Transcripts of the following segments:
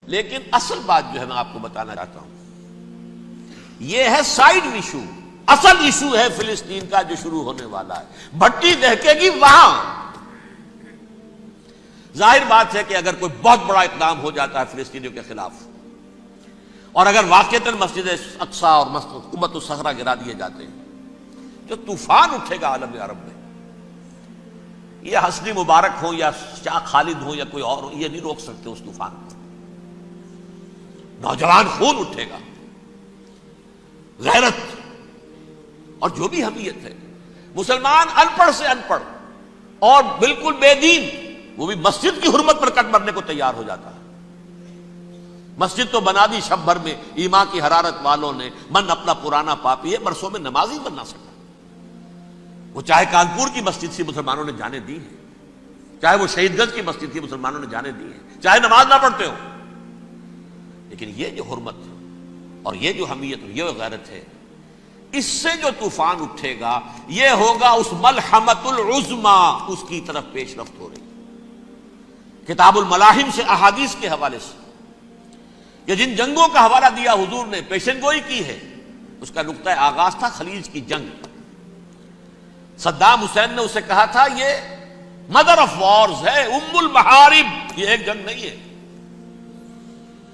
لیکن اصل بات جو ہے میں آپ کو بتانا چاہتا ہوں، یہ ہے سائیڈ ایشو. اصل ایشو ہے فلسطین کا جو شروع ہونے والا ہے. بھٹی دہکے گی وہاں. ظاہر بات ہے کہ اگر کوئی بہت بڑا اقدام ہو جاتا ہے فلسطینیوں کے خلاف، اور اگر واقعتاً مسجد اقصیٰ اور قبۃ الصخرہ گرا دیے جاتے ہیں، جو طوفان اٹھے گا عالم عرب میں، یہ حسنی مبارک ہو یا شاہ خالد ہو یا کوئی اور ہو، یہ نہیں روک سکتے اس طوفان کو. نوجوان خون اٹھے گا، غیرت اور جو بھی حمیت ہے. مسلمان ان پڑھ سے ان پڑھ اور بالکل بے دین، وہ بھی مسجد کی حرمت پر کٹ مرنے کو تیار ہو جاتا ہے. مسجد تو بنا دی شب بھر میں ایمان کی حرارت والوں نے، من اپنا پرانا پاپی ہے، برسوں میں نماز ہی بننا سکا. وہ چاہے کانپور کی مسجد سے مسلمانوں نے جانے دی ہے، چاہے وہ شہید گنج کی مسجد تھی مسلمانوں نے جانے دی ہے، چاہے نماز نہ پڑھتے ہو. لیکن یہ جو حرمت اور یہ جو حمیت اور یہ غیرت ہے، اس سے جو طوفان اٹھے گا یہ ہوگا اس ملحمۃ العظما، اس کی طرف پیش رفت ہو رہی. کتاب الملاحم سے احادیث کے حوالے سے کہ جن جنگوں کا حوالہ دیا حضور نے، پیشن گوئی کی ہے، اس کا نقطہ آغاز تھا خلیج کی جنگ. صدام حسین نے اسے کہا تھا یہ مدر آف وارز ہے، ام المحارب، یہ ایک جنگ نہیں ہے.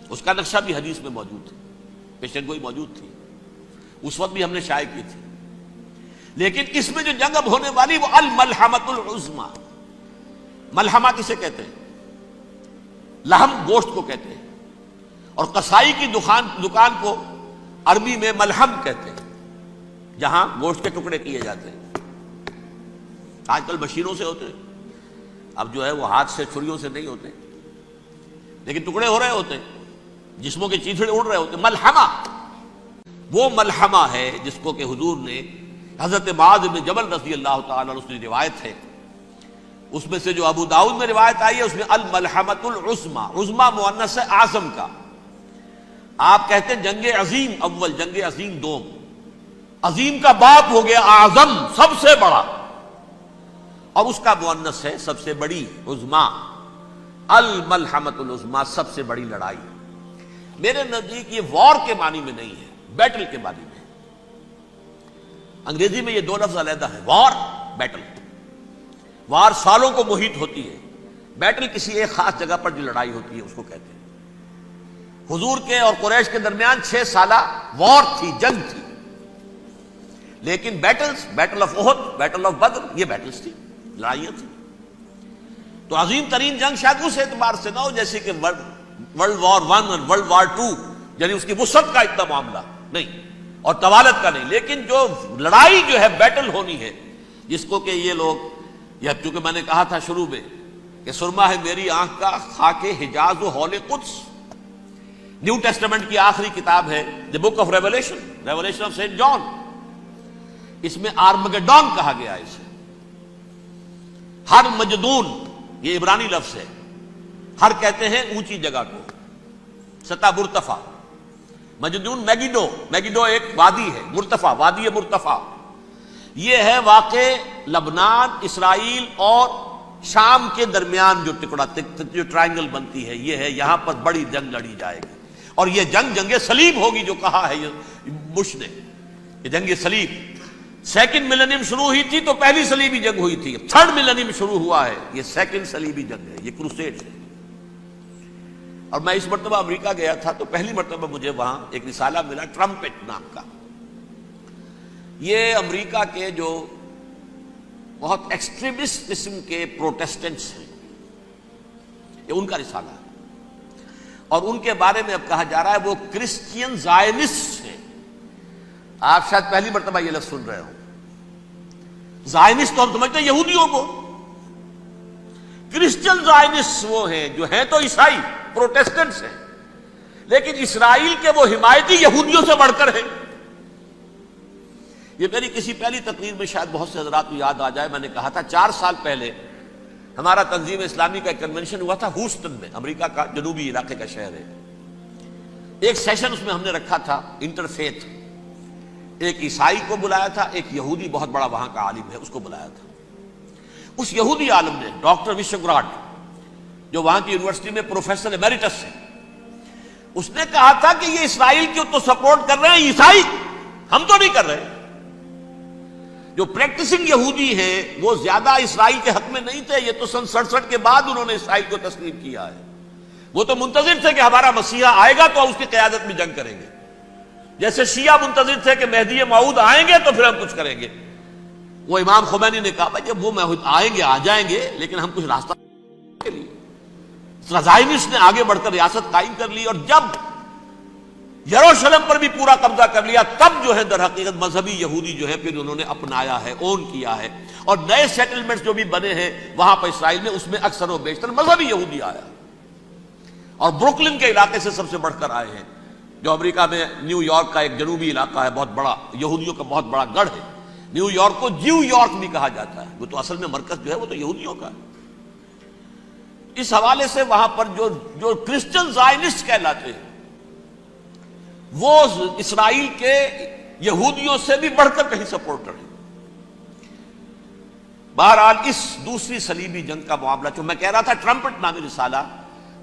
اس کا نقشہ بھی حدیث میں موجود ہے، پیشن گوئی موجود تھی، اس وقت بھی ہم نے شائع کی تھی. لیکن اس میں جو جنگ اب ہونے والی وہ الملحمۃ العظما. ملحمہ کسے کہتے ہیں؟ لحم گوشت کو کہتے ہیں، اور قصائی کی دکان کو عربی میں ملحم کہتے ہیں، جہاں گوشت کے ٹکڑے کیے جاتے ہیں. آج کل مشینوں سے ہوتے ہیں، اب جو ہے وہ ہاتھ سے چھریوں سے نہیں ہوتے، لیکن ٹکڑے ہو رہے ہوتے ہیں، جسموں کے چیتھڑے اڑ رہے ہوتے ہیں. ملحمہ وہ ملحمہ ہے جس کو کہ حضور نے حضرت معاذ بن جبل رضی اللہ تعالیٰ عنہ، اس کی روایت ہے، اس میں سے جو ابو داؤد میں روایت آئی ہے اس میں الملحمۃ العظما، عظما مؤنث ہے اعظم کا. آپ کہتے ہیں جنگ عظیم اول، جنگ عظیم دوم. عظیم کا باپ ہو گیا اعظم، سب سے بڑا، اور اس کا مؤنث ہے سب سے بڑی، عظما. الملحمۃ العظما، سب سے بڑی لڑائی. میرے نزدیک یہ وار کے معنی میں نہیں ہے، بیٹل کے معنی میں. انگریزی میں یہ دو لفظ علیحدہ ہیں، وار، بیٹل. وار سالوں کو محیط ہوتی ہے، بیٹل کسی ایک خاص جگہ پر جو لڑائی ہوتی ہے اس کو کہتے ہیں. حضور کے اور قریش کے درمیان 6 سالہ وار تھی، جنگ تھی. لیکن battles, battle of Uhud, battle of Badr, یہ بیٹلز تھی، لڑائیاں تھیں. تو عظیم ترین جنگ شاید اس اعتبار سے نہ ہو جیسے کہ ورلڈ وار 1 اور ورلڈ وار 2، یعنی اس کی وسعت کا اتنا معاملہ نہیں اور طوالت کا نہیں. لیکن جو لڑائی جو ہے بیٹل ہونی ہے، جس کو کہ یہ لوگ، یا چونکہ میں نے کہا تھا شروع میں کہ سرما ہے میری آنکھ کا خاک حجاز و حول قدس. نیو ٹیسٹمنٹ کی آخری کتاب ہے the book of revelation, revelation of saint John. اس میں آرمگڈون کہا گیا ہے اسے. ہر مجدون، یہ عبرانی لفظ ہے. ہر کہتے ہیں اونچی جگہ کو، سطح مرتفع. مجدون میگیڈو، میگیڈو ایک وادی ہے، مرتفع، وادی مرتفع. یہ ہے واقع لبنان، اسرائیل اور شام کے درمیان جو ٹکڑا، جو ٹرائنگل بنتی ہے، یہ ہے. یہاں پر بڑی جنگ لڑی جائے گی، اور یہ جنگ صلیب ہوگی، جو کہا ہے بش نے، یہ جنگ صلیب. سیکنڈ ملینیم شروع ہوئی تھی تو پہلی صلیبی جنگ ہوئی تھی. 3rd ملینیم شروع ہوا ہے، یہ 2nd صلیبی جنگ ہے، یہ کروسیڈ ہے. اور میں اس مرتبہ امریکہ گیا تھا تو پہلی مرتبہ مجھے وہاں ایک رسالہ ملا ٹرمپٹ نام کا. یہ امریکہ کے جو بہت ایکسٹریمسٹ قسم کے پروٹیسٹنٹس ہیں، یہ ان کا رسالہ ہے. اور ان کے بارے میں اب کہا جا رہا ہے وہ کرسچین زائنسٹ ہیں. آپ شاید پہلی مرتبہ یہ لفظ سن رہے ہو. زائنسٹ تو ہم سمجھتے ہیں یہودیوں کو، کرسچین زائنسٹ وہ ہیں جو ہیں تو عیسائی پروٹیسٹنٹس ہیں، لیکن اسرائیل کے وہ حمایتی یہودیوں سے بڑھ کر ہیں. یہ میری کسی پہلی تقریر میں شاید بہت سے حضرات کو یاد آ جائے، میں نے کہا تھا 4 سال پہلے ہمارا تنظیم اسلامی کا ایک کنونشن ہوا تھا ہیوسٹن میں، امریکہ کا جنوبی علاقے کا شہر ہے. ایک سیشن اس میں ہم نے رکھا تھا انٹرفیتھ. ایک عیسائی کو بلایا تھا، ایک یہودی بہت بڑا وہاں کا عالم ہے اس کو بلایا تھا. اس یہودی عالم نے ڈاکٹر وشوگراڈ، جو وہاں کی یونیورسٹی میں پروفیسر ایمیریٹس ہے، اس نے کہا تھا کہ یہ اسرائیل کی تو سپورٹ کر رہے ہیں عیسائی، ہم تو نہیں کر رہے۔ جو پریکٹسنگ یہودی ہیں وہ زیادہ اسرائیل کے حق میں نہیں تھے، یہ تو سن 67 کے بعد انہوں نے اسرائیل کو تسلیم کیا ہے۔ وہ تو منتظر تھے کہ ہمارا مسیحا آئے گا تو اس کی قیادت میں جنگ کریں گے، جیسے شیعہ منتظر تھے کہ مہدی موعود آئیں گے تو پھر ہم کچھ کریں گے۔ وہ امام خمینی نے کہا بھائی جب وہ آئیں گے آ جائیں گے، لیکن ہم کچھ راستہ کے لیے۔ زائنسٹ نے آگے بڑھ کر ریاست قائم کر لی، اور جب یروشلم پر بھی پورا قبضہ کر لیا تب جو ہے در حقیقت مذہبی یہودی جو ہے پھر انہوں نے اپنایا ہے، اون کیا ہے، اور نئے سیٹلمنٹس جو بھی بنے ہیں وہاں پر اسرائیل میں، اس میں اکثر و بیشتر مذہبی یہودی آیا، اور بروکلن کے علاقے سے سب سے بڑھ کر آئے ہیں، جو امریکہ میں نیو یارک کا ایک جنوبی علاقہ ہے، بہت بڑا یہودیوں کا بہت بڑا گڑھ ہے۔ نیو یارک کو جیو یارک بھی کہا جاتا ہے، وہ تو اصل میں مرکز جو ہے وہ تو یہودیوں کا ہے۔ اس حوالے سے وہاں پر جو کرسچن زائنسٹ کہلاتے ہیں وہ اسرائیل کے یہودیوں سے بھی بڑھ کر کہیں سپورٹر ہیں۔ بہرحال اس دوسری صلیبی جنگ کا معاملہ جو میں کہہ رہا تھا، ٹرمپٹ نامی رسالہ،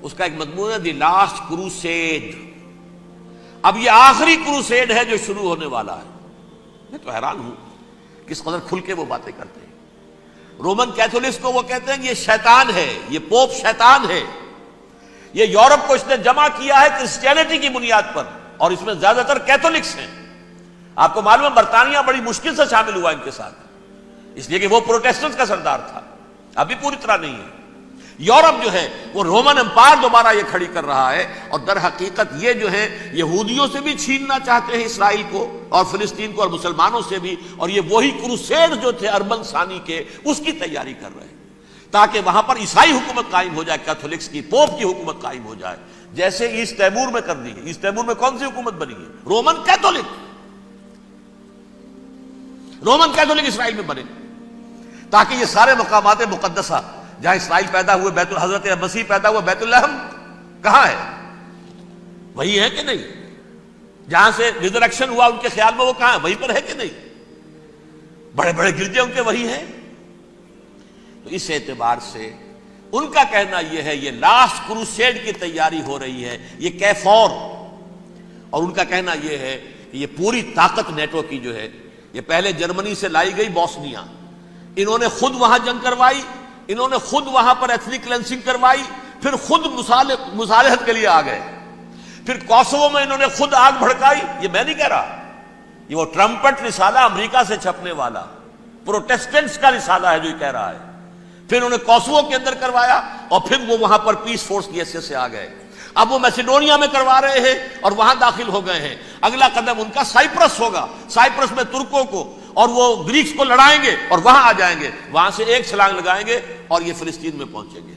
اس کا ایک مضمون ہے دی لاسٹ کروسیڈ۔ اب یہ آخری کروسیڈ ہے جو شروع ہونے والا ہے۔ میں تو حیران ہوں کس قدر کھل کے وہ باتیں کرتے ہیں۔ رومن کیتھولکس کو وہ کہتے ہیں کہ یہ شیطان ہے، یہ پوپ شیطان ہے، یہ یورپ کو اس نے جمع کیا ہے کرسچینٹی کی بنیاد پر، اور اس میں زیادہ تر کیتھولکس ہیں۔ آپ کو معلوم ہے برطانیہ بڑی مشکل سے شامل ہوا ان کے ساتھ، اس لیے کہ وہ پروٹیسٹنٹس کا سردار تھا، ابھی پوری طرح نہیں ہے۔ یورپ جو ہے وہ رومن امپائر دوبارہ یہ کھڑی کر رہا ہے، اور در حقیقت یہ جو ہے یہودیوں سے بھی چھیننا چاہتے ہیں اسرائیل کو اور فلسطین کو، اور مسلمانوں سے بھی، اور یہ وہی کروسیڈ جو تھے اربن ثانی کے، اس کی تیاری کر رہے ہیں تاکہ وہاں پر عیسائی حکومت قائم ہو جائے، کیتھولکس کی، پوپ کی حکومت قائم ہو جائے، جیسے ایسٹ تیمور میں کر دی ہے۔ ایسٹ تیمور میں کون سی حکومت بنی ہے؟ رومن کیتھولک، رومن کیتھولک اسرائیل میں بنے، تاکہ یہ سارے مقامات مقدسہ جہاں اسرائیل پیدا ہوئے، بیت حضرت مسیح پیدا ہوا، بیت لحم کہاں ہے؟ وہی ہے کہ نہیں؟ جہاں سے ریزریکشن ہوا ان کے خیال میں وہ کہاں ہے؟ وہیں پر ہے کہ نہیں؟ بڑے بڑے گرجے ان کے وہی ہیں۔ تو اس اعتبار سے ان کا کہنا یہ ہے یہ لاسٹ کروسیڈ کی تیاری ہو رہی ہے، یہ کیفور، اور ان کا کہنا یہ ہے کہ یہ پوری طاقت نیٹو کی جو ہے، یہ پہلے جرمنی سے لائی گئی بوسنیا، انہوں نے خود وہاں جنگ کروائی، انہوں نے خود وہاں پر ایتھنک کلینسنگ کروائی، پھر خود مصالحت کے لیے آ گئے، پھر کوسوو میں انہوں نے خود آگ بھڑکائی۔ یہ میں نہیں کہہ رہا، یہ وہ ٹرمپٹ رسالہ امریکہ سے چھپنے والا پروٹیسٹنٹس کا رسالہ ہے جو یہ کہہ رہا ہے۔ پھر انہوں نے کوسوو کے اندر کروایا، اور پھر وہ وہاں پر پیس فورس کی حیثیت سے آ گئے۔ اب وہ میسیڈونیا میں کروا رہے ہیں اور وہاں داخل ہو گئے ہیں۔ اگلا قدم ان کا سائپرس ہوگا، سائپرس میں ترکوں کو اور وہ گریکس کو لڑائیں گے اور وہاں آ جائیں گے، وہاں سے ایک چھلانگ لگائیں گے اور یہ فلسطین میں پہنچیں گے،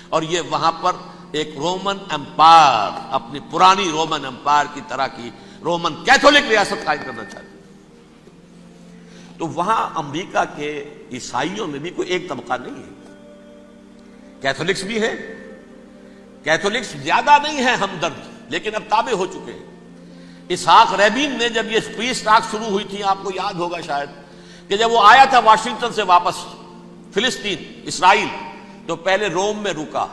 اور یہ وہاں پر ایک رومن امپائر، اپنی پرانی رومن امپائر کی طرح کی رومن کیتھولک ریاست قائم کرنا چاہتے ہیں۔ تو وہاں امریکہ کے عیسائیوں میں بھی کوئی ایک طبقہ نہیں ہے، کیتھولکس بھی ہے، کیتھولکس زیادہ نہیں ہے ہمدرد، لیکن اب تابع ہو چکے ہیں۔ اسحاق ریبین نے جب یہ پیس ٹاک شروع ہوئی تھی، آپ کو یاد ہوگا شاید کہ جب وہ آیا تھا واشنگٹن سے واپس فلسطین اسرائیل، تو پہلے روم میں رکا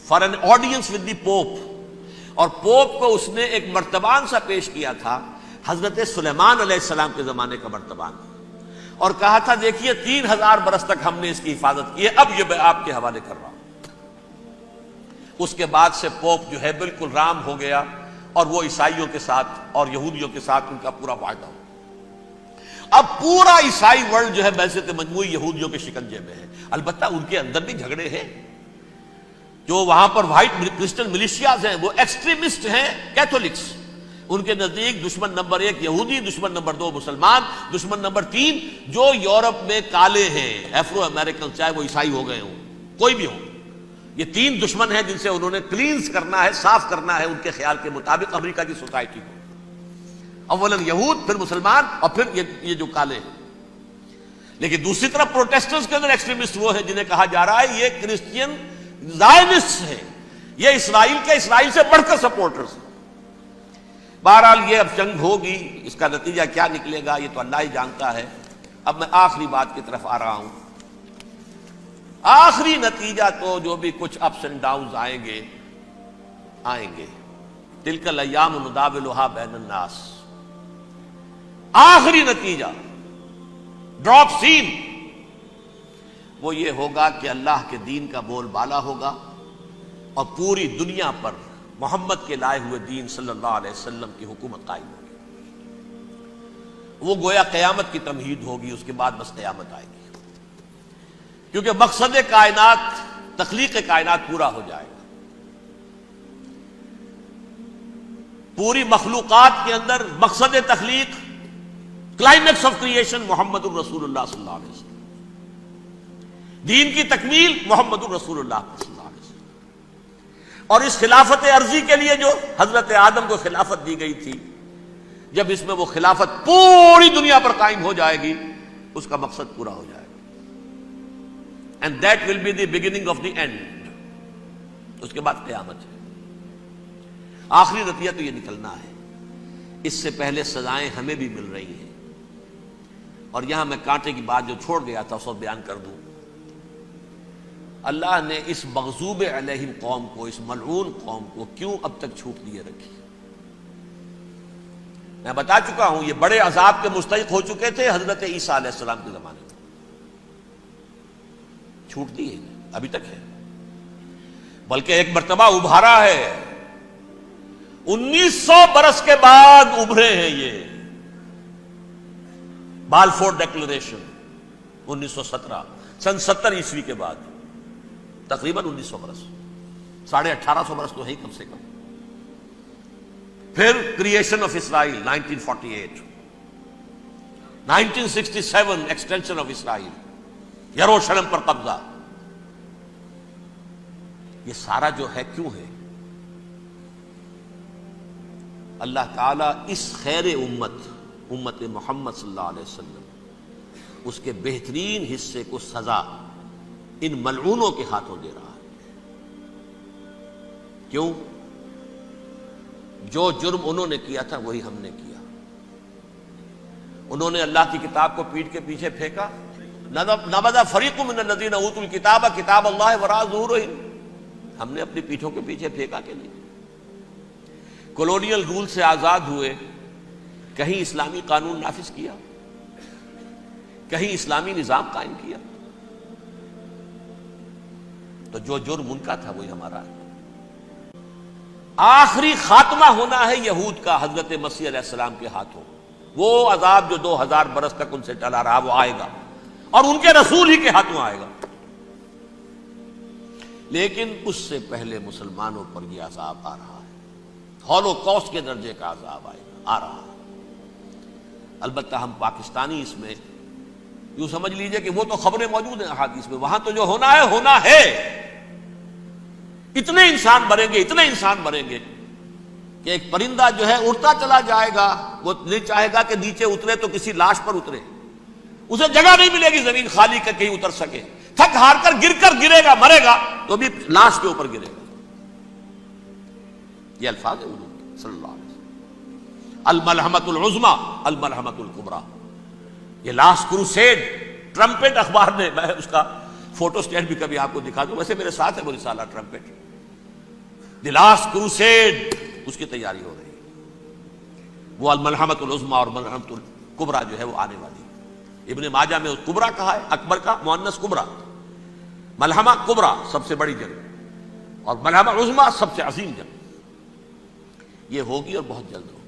for an audience with the pope, اور پوپ کو اس نے ایک مرتبان سا پیش کیا تھا، حضرت سلیمان علیہ السلام کے زمانے کا مرتبان، اور کہا تھا دیکھیے 3000 برس تک ہم نے اس کی حفاظت کی ہے، اب یہ میں آپ کے حوالے کر رہا ہوں۔ اس کے بعد سے پوپ جو ہے بالکل رام ہو گیا، اور وہ عیسائیوں کے ساتھ اور یہودیوں کے ساتھ ان کا پورا معاہدہ ہو۔ اب پورا عیسائی ورلڈ جو ہے بحثیت مجموعی یہودیوں کے شکنجے میں ہے۔ البتہ ان کے اندر بھی جھگڑے ہیں، جو وہاں پر وائٹ کرسچن ملیشیاز ہیں وہ ایکسٹریمسٹ ہیں کیتھولکس، ان کے نزدیک دشمن نمبر 1 یہودی، دشمن نمبر 2 مسلمان، دشمن نمبر 3 جو یورپ میں کالے ہیں، ایفرو امریکن، چاہے وہ عیسائی ہو گئے ہوں، کوئی بھی ہو، یہ 3 دشمن ہیں جن سے انہوں نے کلینز کرنا ہے، صاف کرنا ہے ان کے خیال کے مطابق امریکہ کی سوسائٹی کو، اولاً یہود، پھر مسلمان، اور پھر یہ جو کالے ہیں۔ لیکن دوسری طرف پروٹیسٹنٹس کے اندر ایکسٹریمسٹ وہ ہیں جنہیں کہا جا رہا ہے یہ کرسچین زائنسٹ ہیں، یہ اسرائیل کے، اسرائیل سے بڑھ کر سپورٹرز ہیں۔ بہرحال یہ اب جنگ ہوگی، اس کا نتیجہ کیا نکلے گا یہ تو اللہ ہی جانتا ہے۔ اب میں آخری بات کی طرف آ رہا ہوں۔ آخری نتیجہ تو جو بھی کچھ اپس اینڈ ڈاؤنز آئیں گے، تلک الایام نداولها بین الناس. آخری نتیجہ ڈراپ سین وہ یہ ہوگا کہ اللہ کے دین کا بول بالا ہوگا اور پوری دنیا پر محمد کے لائے ہوئے دین صلی اللہ علیہ وسلم کی حکومت قائم ہوگی. وہ گویا قیامت کی تمہید ہوگی، اس کے بعد بس قیامت آئے گی، کیونکہ مقصد کائنات، تخلیق کائنات پورا ہو جائے گا. پوری مخلوقات کے اندر مقصد تخلیق، کلائمیکس آف کریشن محمد الرسول اللہ صلی اللہ علیہ وسلم. دین کی تکمیل محمد الرسول اللہ صلی اللہ علیہ وسلم. اور اس خلافت عرضی کے لیے جو حضرت آدم کو خلافت دی گئی تھی، جب اس میں وہ خلافت پوری دنیا پر قائم ہو جائے گی، اس کا مقصد پورا ہو جائے گا. And that will be the beginning of the end. اس کے بعد قیامت ہے. آخری نتیجہ تو یہ نکلنا ہے. اس سے پہلے سزائیں ہمیں بھی مل رہی ہیں. اور یہاں میں کانٹے کی بات جو چھوڑ گیا تھا اس کو بیان کر دوں. اللہ نے اس مغضوب علیہم قوم کو، اس ملعون قوم کو کیوں اب تک چھوٹ دیے رکھی؟ میں بتا چکا ہوں یہ بڑے عذاب کے مستحق ہو چکے تھے حضرت عیسیٰ علیہ السلام کے زمانے میں. چھوٹ دی ہے ابھی تک ہے، بلکہ ایک مرتبہ ابھارا ہے. 1900 برس کے بعد ابھرے ہیں یہ. بالفور ڈیکلریشن 1917، سن 70 عیسوی کے بعد، تقریباً 1900 برس، 1850 برس تو ہے کم سے کم. پھر creation of Israel 1948، 1967 extension of Israel, یروشلم پر قبضہ. یہ سارا جو ہے کیوں ہے؟ اللہ تعالیٰ اس خیر امت محمد صلی اللہ علیہ وسلم، اس کے بہترین حصے کو سزا ان ملعونوں کے ہاتھوں دے رہا ہے. کیوں؟ جو جرم انہوں نے کیا تھا وہی ہم نے کیا. انہوں نے اللہ کی کتاب کو پیٹھ کے پیچھے پھینکا. نبذ فریق من الذین اوتوا الکتاب کتاب اللہ وراء ظہورہم. ہم نے اپنی پیٹھوں کے پیچھے پھینکا کہ نہیں؟ کولونیل رول سے آزاد ہوئے، کہیں اسلامی قانون نافذ کیا، کہیں اسلامی نظام قائم کیا. تو جو جرم ان کا تھا وہی ہمارا ہے. آخری خاتمہ ہونا ہے یہود کا حضرت مسیح علیہ السلام کے ہاتھوں. وہ عذاب جو 2000 برس تک ان سے ٹلا رہا وہ آئے گا، اور ان کے رسول ہی کے ہاتھوں آئے گا. لیکن اس سے پہلے مسلمانوں پر یہ عذاب آ رہا ہے. ہولوکاسٹ کے درجے کا عذاب آ رہا ہے. البتہ ہم پاکستانی اس میں یوں سمجھ لیجئے کہ وہ تو خبریں موجود ہیں احادیث میں، وہاں تو جو ہونا ہے. اتنے انسان مریں گے کہ ایک پرندہ جو ہے اڑتا چلا جائے گا، وہ نہیں چاہے گا کہ نیچے اترے تو کسی لاش پر اترے. اسے جگہ نہیں ملے گی زمین خالی کر کہیں اتر سکے. تھک ہار کر گرے گا، مرے گا تو بھی لاش کے اوپر گرے گا. یہ الفاظ ہے حضور صلی اللہ علیہ وسلم. الملحمۃ العظمیٰ الملحمۃ الکبریٰ. یہ لاسٹ کروسیڈ ٹرمپٹ اخبار نے، میں اس کا فوٹو اسٹیٹ بھی کبھی آپ کو دکھا دوں، ویسے میرے ساتھ ہے وہ رسالہ ٹرمپٹ. دی لاسٹ کروسیڈ، اس کی تیاری ہو رہی ہے. وہ الملحمۃ العظمیٰ اور ملحمۃ الکبریٰ جو ہے وہ آنے والی. ابن ماجہ میں کبریٰ کہا ہے، اکبر کا مؤنث کبریٰ. ملحمہ کبریٰ سب سے بڑی جنگ، اور ملحمہ عظمیٰ سب سے عظیم جنگ. یہ ہوگی اور بہت جلد ہوگی.